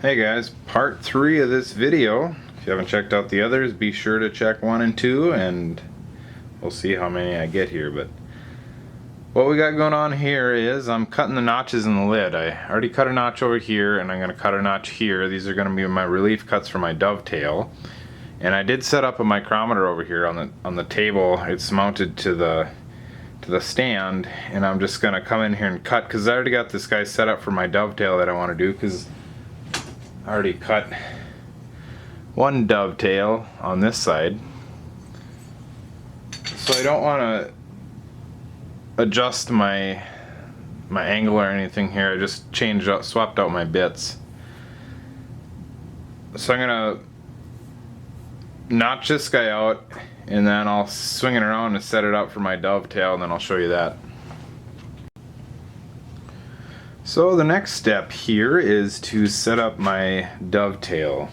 Hey guys, part 3 of this video. If you haven't checked out the others, be sure to check 1 and 2 and we'll see how many I get here. But what we got going on here is I'm cutting the notches in the lid. I already cut a notch over here and I'm going to cut a notch here. These are going to be my relief cuts for my dovetail. And I did set up a micrometer over here on the table. It's mounted to the stand, and I'm just going to come in here and cut because I already got this guy set up for my dovetail that I want to do, because I already cut one dovetail on this side, so I don't want to adjust my angle or anything here. I just swapped out my bits. So I'm gonna notch this guy out, and then I'll swing it around and set it up for my dovetail, and then I'll show you that. So the next step here is to set up my dovetail.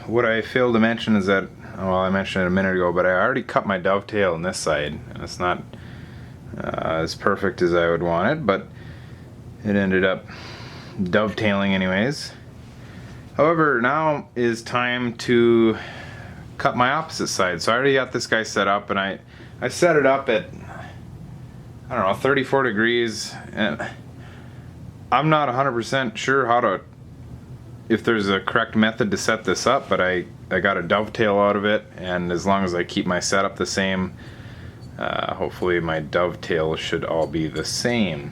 What I failed to mention is that, well, I mentioned it a minute ago, but I already cut my dovetail on this side, and it's not as perfect as I would want it, but it ended up dovetailing anyways. However, now is time to cut my opposite side. So I already got this guy set up, and I set it up at, I don't know, 34 degrees, and I'm not 100% sure if there's a correct method to set this up, but I got a dovetail out of it, and as long as I keep my setup the same, hopefully my dovetail should all be the same.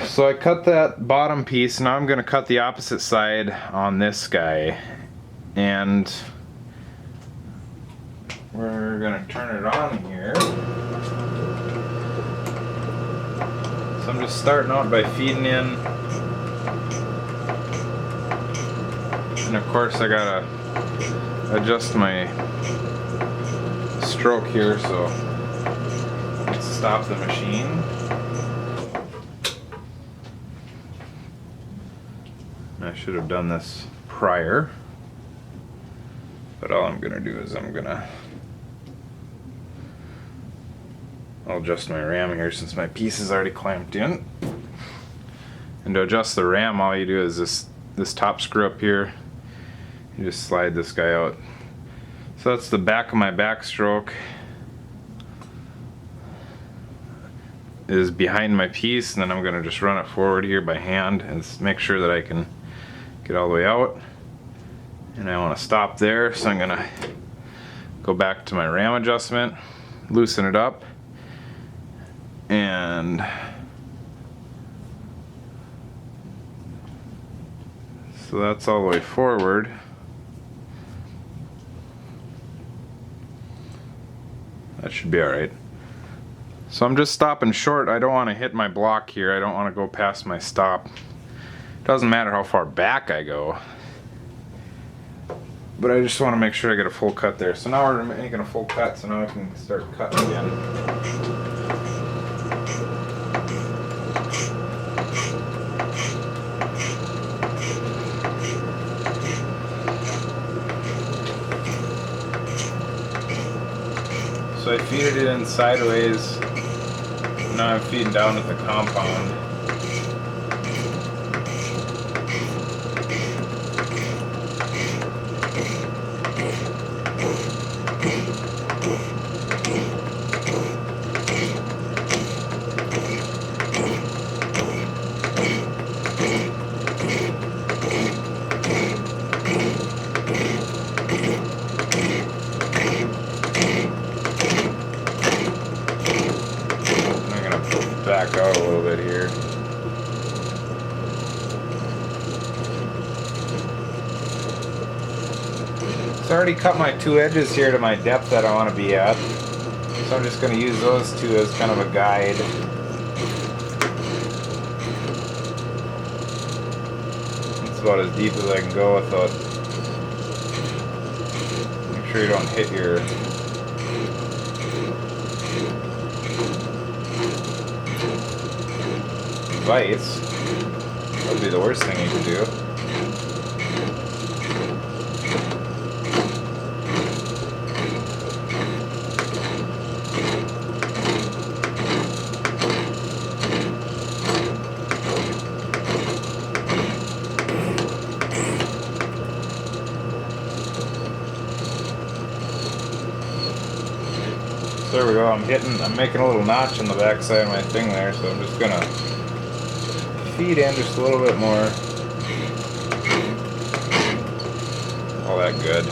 So I cut that bottom piece. Now I'm going to cut the opposite side on this guy, and we're going to turn it on here. So I'm just starting out by feeding in, and of course I gotta adjust my stroke here, so let's stop the machine. I should have done this prior, but all I'm gonna do is I'll adjust my ram here since my piece is already clamped in. And to adjust the ram, all you do is this top screw up here, you just slide this guy out. So that's the back of my backstroke is behind my piece, and then I'm going to just run it forward here by hand and make sure that I can get all the way out. And I want to stop there, so I'm going to go back to my ram adjustment, loosen it up, and so that's all the way forward. That should be alright. So I'm just stopping short. I don't want to hit my block here. I don't want to go past my stop. Doesn't matter how far back I go, but I just want to make sure I get a full cut there. So now we're making a full cut, so now I can start cutting again. So I feeded it in sideways. Now I'm feeding down at the compound. Back out a little bit here. So I already cut my two edges here to my depth that I want to be at. So I'm just going to use those two as kind of a guide. That's about as deep as I can go without. Make sure you don't hit your vice. That would be the worst thing you can do. There we go. I'm making a little notch on the back side of my thing there, so I'm just gonna feed in just a little bit more. All that good.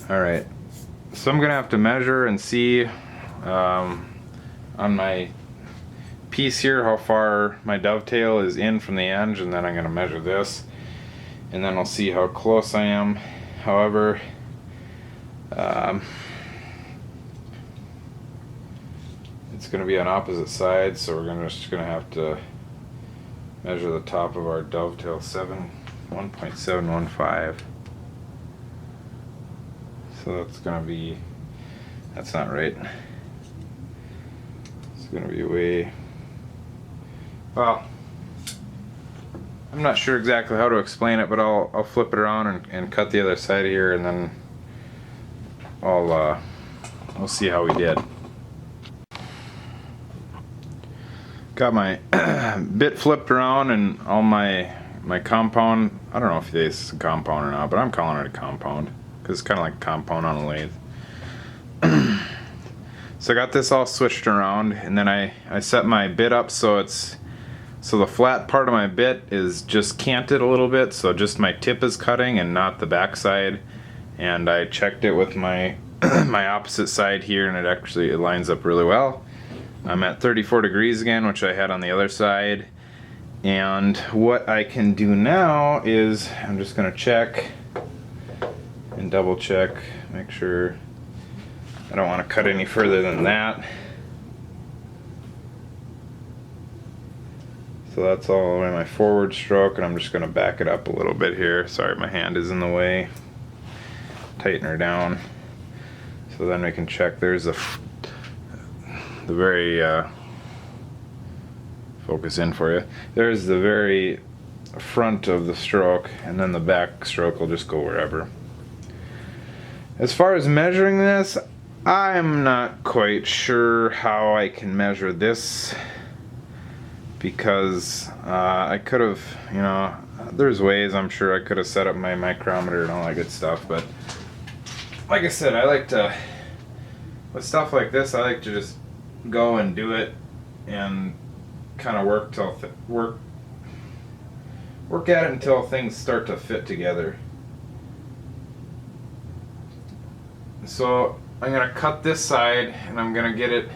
All right, so I'm gonna have to measure and see on my piece here how far my dovetail is in from the edge, and then I'm gonna measure this, and then I'll see how close I am. However, it's gonna be on opposite sides, so we're just gonna have to measure the top of our dovetail 1.715. So that's gonna be, that's not right. It's gonna be way, well, I'm not sure exactly how to explain it, but I'll flip it around and cut the other side here, and then we'll see how we did. Got my bit flipped around and all my compound, I don't know if this is a compound or not, but I'm calling it a compound because it's kind of like a compound on a lathe. So I got this all switched around, and then I set my bit up so the flat part of my bit is just canted a little bit, so just my tip is cutting and not the back side. And I checked it with my my opposite side here, and it lines up really well. I'm at 34 degrees again, which I had on the other side. And what I can do now is I'm just gonna check and double check, make sure I don't want to cut any further than that. So that's all the way my forward stroke, and I'm just gonna back it up a little bit here. Sorry, my hand is in the way. Tighten her down. So then we can check. There's the very focus in for you. There's the very front of the stroke, and then the back stroke will just go wherever. As far as measuring this, I'm not quite sure how I can measure this, because I could have, there's ways I'm sure I could have set up my micrometer and all that good stuff, but like I said, I like to, with stuff like this, I like to just go and do it and kind of work at it until things start to fit together. So I'm gonna cut this side, and I'm gonna get it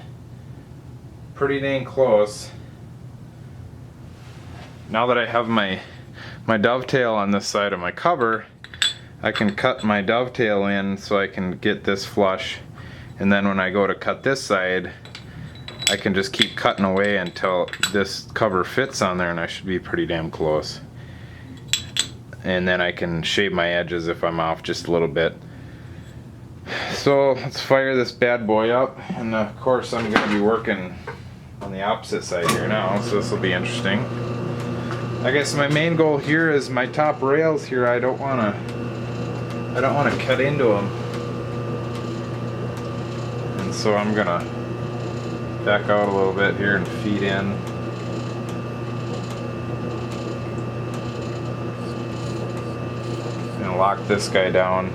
pretty dang close. Now that I have my dovetail on this side of my cover, I can cut my dovetail in so I can get this flush, and then when I go to cut this side, I can just keep cutting away until this cover fits on there, and I should be pretty damn close. And then I can shave my edges if I'm off just a little bit. So let's fire this bad boy up, and of course I'm going to be working on the opposite side here now, so this will be interesting. I guess my main goal here is my top rails here. I don't want to cut into them, and so I'm gonna back out a little bit here and feed in. And lock this guy down.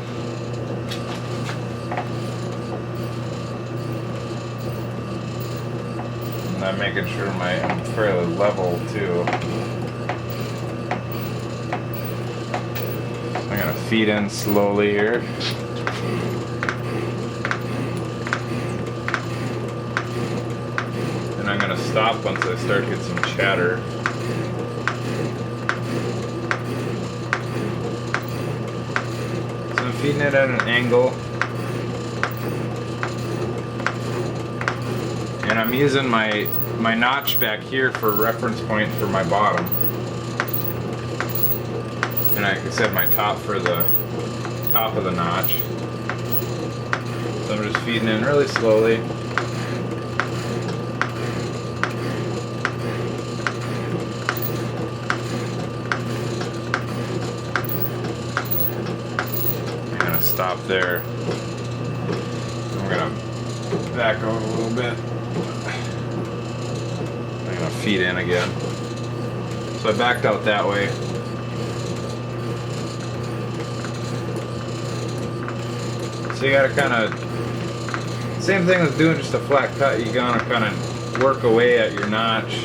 And I'm making sure I'm fairly level too. I'm gonna feed in slowly here. And I'm gonna stop once I start to get some chatter. So I'm feeding it at an angle. And I'm using my notch back here for a reference point for my bottom. And I said my top for the top of the notch. So I'm just feeding in really slowly. I'm gonna stop there. I'm gonna back out a little bit. I'm gonna feed in again. So I backed out that way. So you gotta kind of, same thing as doing just a flat cut, you gotta kind of work away at your notch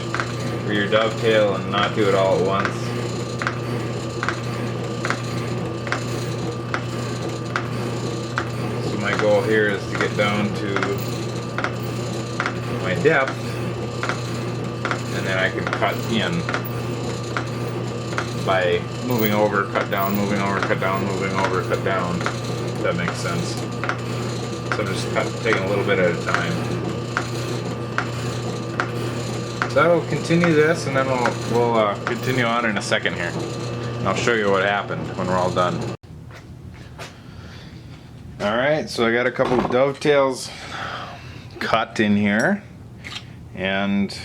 or your dovetail and not do it all at once. So my goal here is to get down to my depth, and then I can cut in by moving over, cut down, moving over, cut down, moving over, cut down, if that makes sense. So I'm just taking a little bit at a time. So I will continue this, and then we'll continue on in a second here. And I'll show you what happened when we're all done. Alright, so I got a couple of dovetails cut in here, and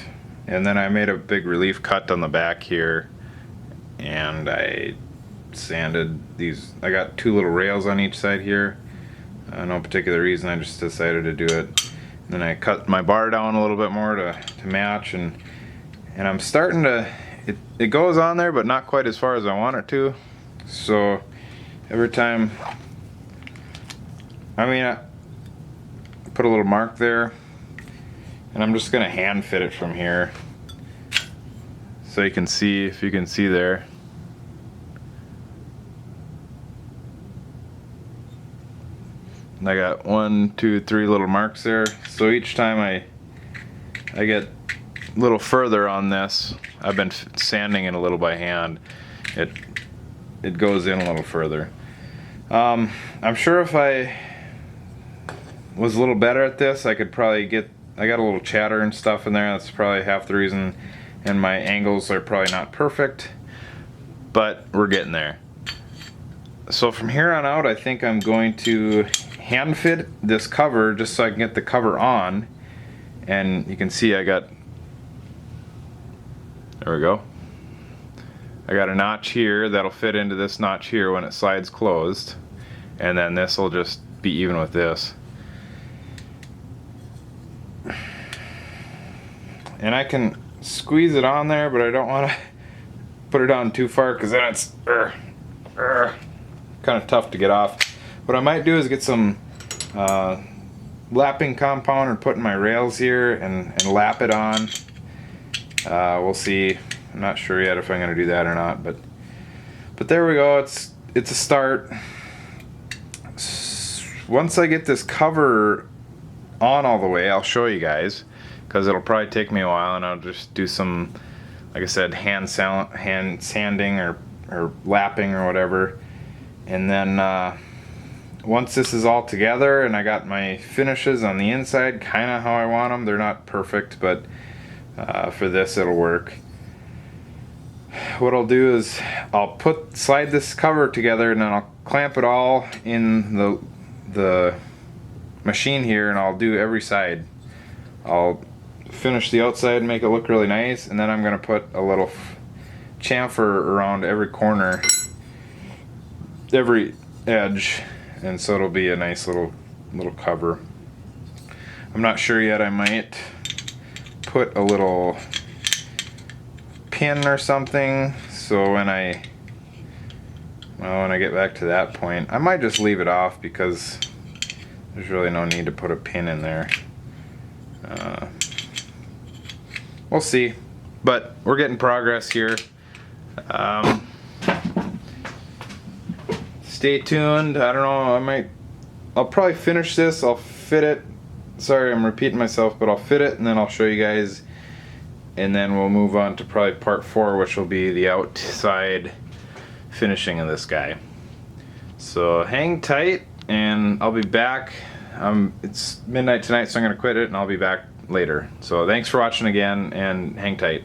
then I made a big relief cut on the back here, and I sanded these. I got two little rails on each side here. No particular reason, I just decided to do it. And then I cut my bar down a little bit more to match, and I'm starting to, it goes on there, but not quite as far as I want it to. So every time, I put a little mark there, and I'm just gonna hand fit it from here, so you can see, if you can see there. And I got 1, 2, 3 little marks there. So each time I get a little further on this, I've been sanding it a little by hand. It goes in a little further. I'm sure if I was a little better at this, I could probably get. I got a little chatter and stuff in there. That's probably half the reason. And my angles are probably not perfect, but we're getting there. So from here on out, I think I'm going to hand fit this cover just so I can get the cover on. And you can see I got, there we go. I got a notch here that'll fit into this notch here when it slides closed. And then this will just be even with this. And I can squeeze it on there, but I don't want to put it on too far because then it's kind of tough to get off. What I might do is get some lapping compound and put in my rails here and lap it on. We'll see. I'm not sure yet if I'm going to do that or not, but there we go. It's a start. Once I get this cover on all the way, I'll show you guys, because it'll probably take me a while, and I'll just do some, like I said, hand sanding or lapping or whatever. And then once this is all together and I got my finishes on the inside kind of how I want them, they're not perfect, but for this it'll work. What I'll do is I'll slide this cover together, and then I'll clamp it all in the machine here, and I'll do every side. I'll finish the outside and make it look really nice, and then I'm going to put a little chamfer around every corner, every edge, and so it'll be a nice little cover. I'm not sure yet. I might put a little pin or something, so when I get back to that point, I might just leave it off because there's really no need to put a pin in there. We'll see, but we're getting progress here. Stay tuned. I don't know, I'll probably finish this. I'll fit it. Sorry, I'm repeating myself, but I'll fit it, and then I'll show you guys, and then we'll move on to probably part 4, which will be the outside finishing of this guy. So hang tight, and I'll be back. It's midnight tonight, so I'm gonna quit it, and I'll be back later. So thanks for watching again, and hang tight.